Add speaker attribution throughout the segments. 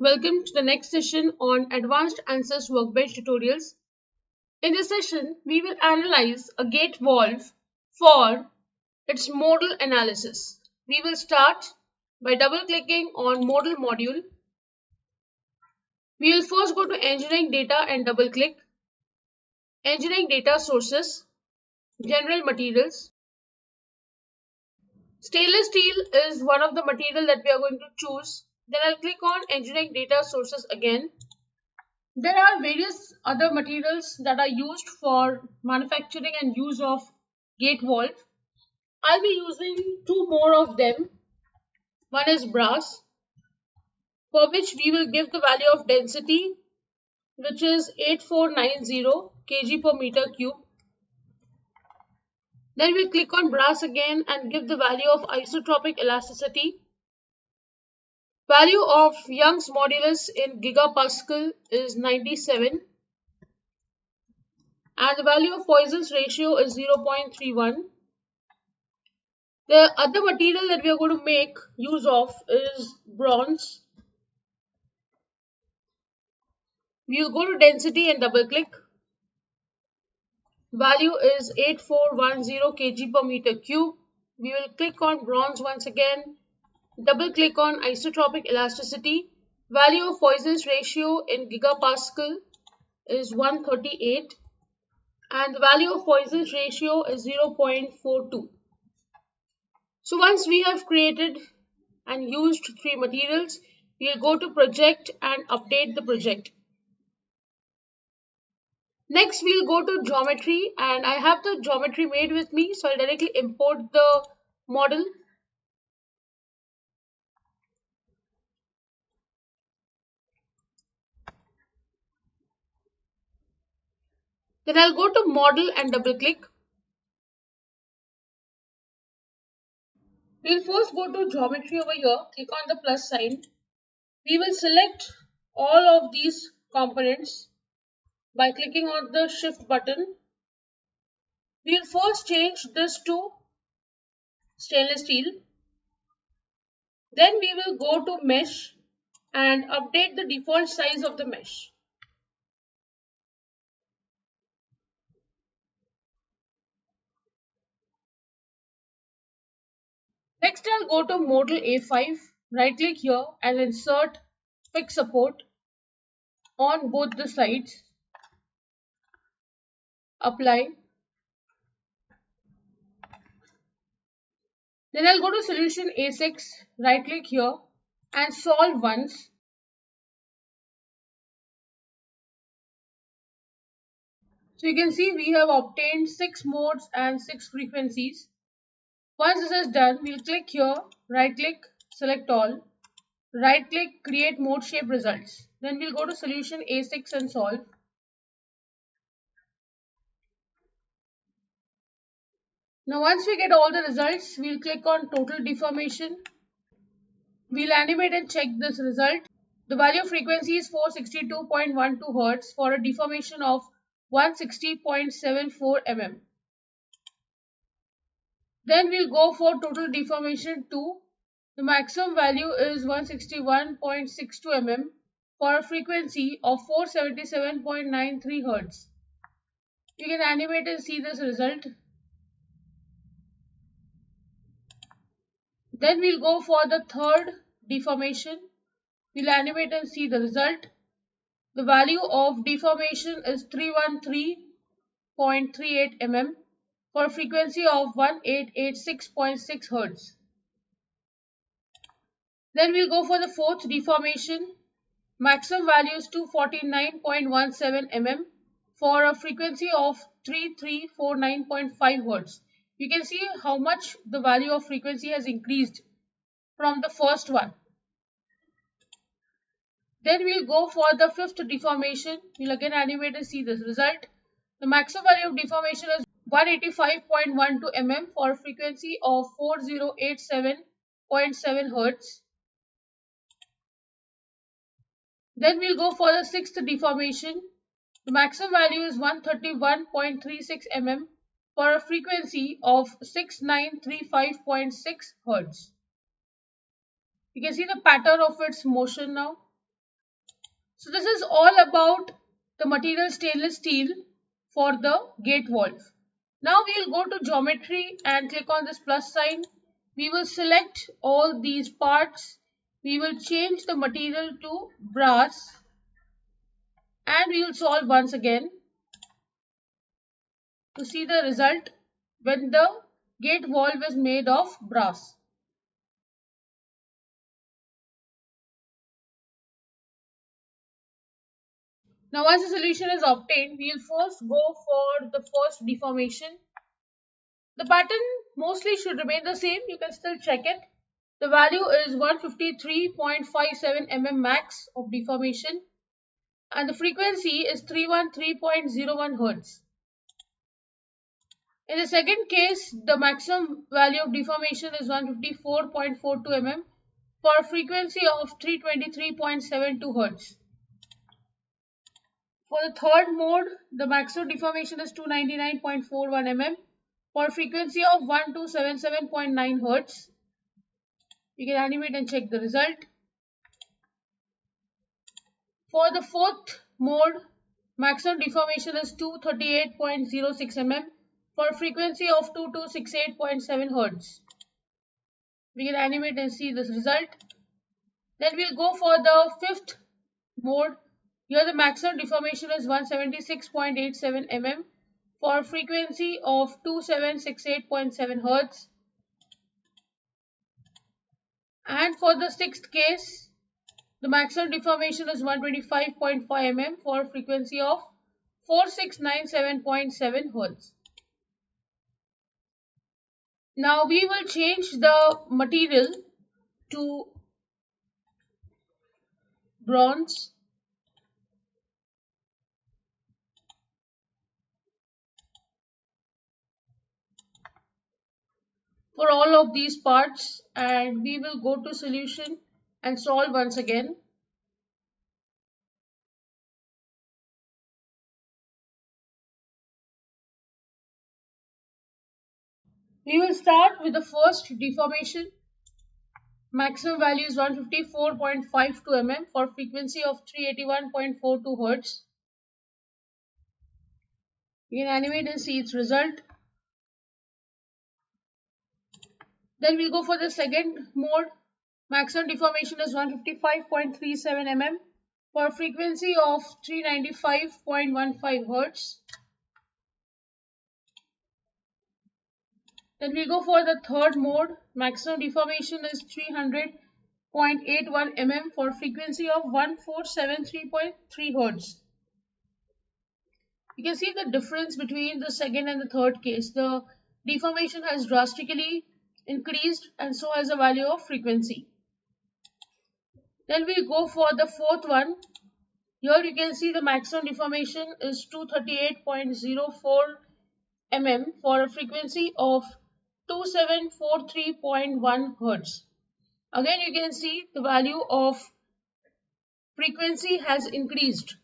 Speaker 1: welcome to the next session on Advanced Answers Workbench tutorials. In this session, we will analyze a gate valve for its modal analysis. We will start by double-clicking on modal module. We will first go to engineering data and double-click. Engineering data sources, general materials. Stainless steel is one of the material that we are going to choose. Then I'll click on engineering data sources again. There are various other materials that are used for manufacturing and use of gate valve. I'll be using two more of them. One is brass, for which we will give the value of density, which is 8490 kg per meter cube. Then we click on brass again and give the value of isotropic elasticity. Value of Young's modulus in gigapascal is 97. And the value of Poisson's ratio is 0.31. The other material that we are going to make use of is bronze. We will go to density and double click. Value is 8410 kg per meter cube. We will click on bronze once again. Double click on isotropic elasticity. Value of Poisson's ratio in gigapascal is 138. And the value of Poisson's ratio is 0.42. So once we have created and used three materials, we will go to project and update the project. Next, we'll go to geometry, and I have the geometry made with me, so I'll directly import the model. Then I'll go to model and double click. We'll first go to geometry over here, click on the plus sign. We will select all of these components by clicking on the shift button. We'll first change this to stainless steel. Then we will go to mesh and update the default size of the mesh. Next, I'll go to model A5, right click here and insert fixed support on both the sides. Apply. Then I'll go to solution A6, right click here and solve once. So you can see we have obtained 6 modes and 6 frequencies. Once this is done, we'll click here, right click, select all, right click, create mode shape results. Then we'll go to solution A6 and solve. Now once we get all the results, we'll click on total deformation. We'll animate and check this result. The value of frequency is 462.12 Hz for a deformation of 160.74 mm. Then we'll go for total deformation 2. The maximum value is 161.62 mm for a frequency of 477.93 Hz. You can animate and see this result. Then we'll go for the third deformation. We'll animate and see the result. The value of deformation is 313.38 mm for a frequency of 1886.6 Hz. Then we'll go for the fourth deformation. Maximum value is 249.17 mm for a frequency of 3349.5 Hz. You can see how much the value of frequency has increased from the first one. Then we'll go for the fifth deformation. We'll again animate and see this result. The maximum value of deformation is 185.12 mm for a frequency of 4087.7 Hz. Then we'll go for the sixth deformation. The maximum value is 131.36 mm for a frequency of 6935.6 Hz. You can see the pattern of its motion now. So this is all about the material stainless steel for the gate valve. Now we will go to geometry and click on this plus sign. We will select all these parts. We will change the material to brass and we will solve once again to see the result when the gate valve is made of brass. Now once the solution is obtained, we will first go for the first deformation. The pattern mostly should remain the same. You can still check it. The value is 153.57 mm max of deformation and the frequency is 313.01 Hz. In the second case, the maximum value of deformation is 154.42 mm for a frequency of 323.72 Hz. For the third mode, the maximum deformation is 299.41 mm for a frequency of 1277.9 Hz. You can animate and check the result. For the fourth mode, maximum deformation is 238.06 mm for a frequency of 2268.7 Hz. We can animate and see this result. Then we'll go for the fifth mode. Here the maximum deformation is 176.87 mm for a frequency of 2768.7 Hz. And for the sixth case, the maximum deformation is 125.5 mm for a frequency of 4697.7 Hz. Now we will change the material to bronze. For all of these parts and we will go to solution and solve once again. We will start with the first deformation. Maximum value is 154.52 mm for frequency of 381.42 Hz. You can animate and see its result. Then we'll go for the second mode. Maximum deformation is 155.37 mm for a frequency of 395.15 Hz. Then we go for the third mode. Maximum deformation is 300.81 mm for a frequency of 1473.3 Hz. You can see the difference between the second and the third case. The deformation has drastically increased and so has the value of frequency. Then we go for the fourth one. Here you can see the maximum deformation is 238.04 mm for a frequency of 2743.1 Hz. Again you can see the value of frequency has increased,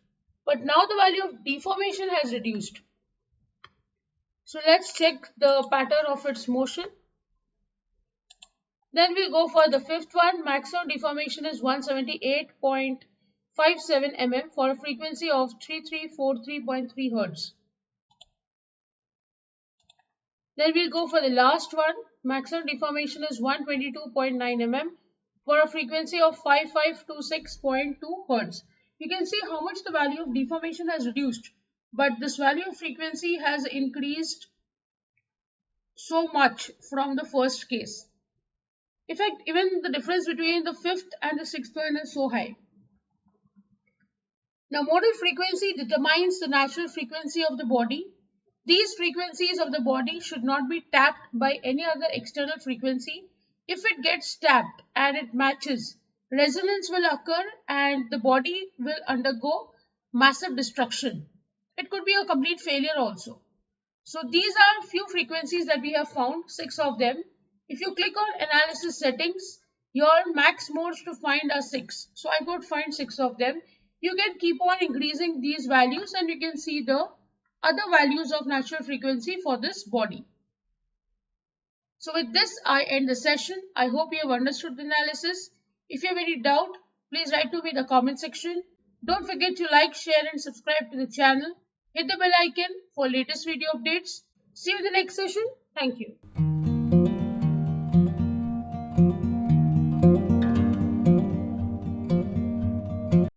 Speaker 1: but now the value of deformation has reduced. So let's check the pattern of its motion. Then we go for the fifth one. Maximum deformation is 178.57 mm for a frequency of 3343.3 Hz. Then we'll go for the last one. Maximum deformation is 122.9 mm for a frequency of 5526.2 Hz. You can see how much the value of deformation has reduced, but this value of frequency has increased so much from the first case. In fact, even the difference between the fifth and the sixth one is so high. Now, modal frequency determines the natural frequency of the body. These frequencies of the body should not be tapped by any other external frequency. If it gets tapped and it matches, resonance will occur and the body will undergo massive destruction. It could be a complete failure also. So these are few frequencies that we have found, 6 of them. If you click on analysis settings, your max modes to find are 6. So I could find 6 of them. You can keep on increasing these values and you can see the other values of natural frequency for this body. So with this, I end the session. I hope you have understood the analysis. If you have any doubt, please write to me in the comment section. Don't forget to like, share and subscribe to the channel. Hit the bell icon for latest video updates. See you in the next session. Thank you.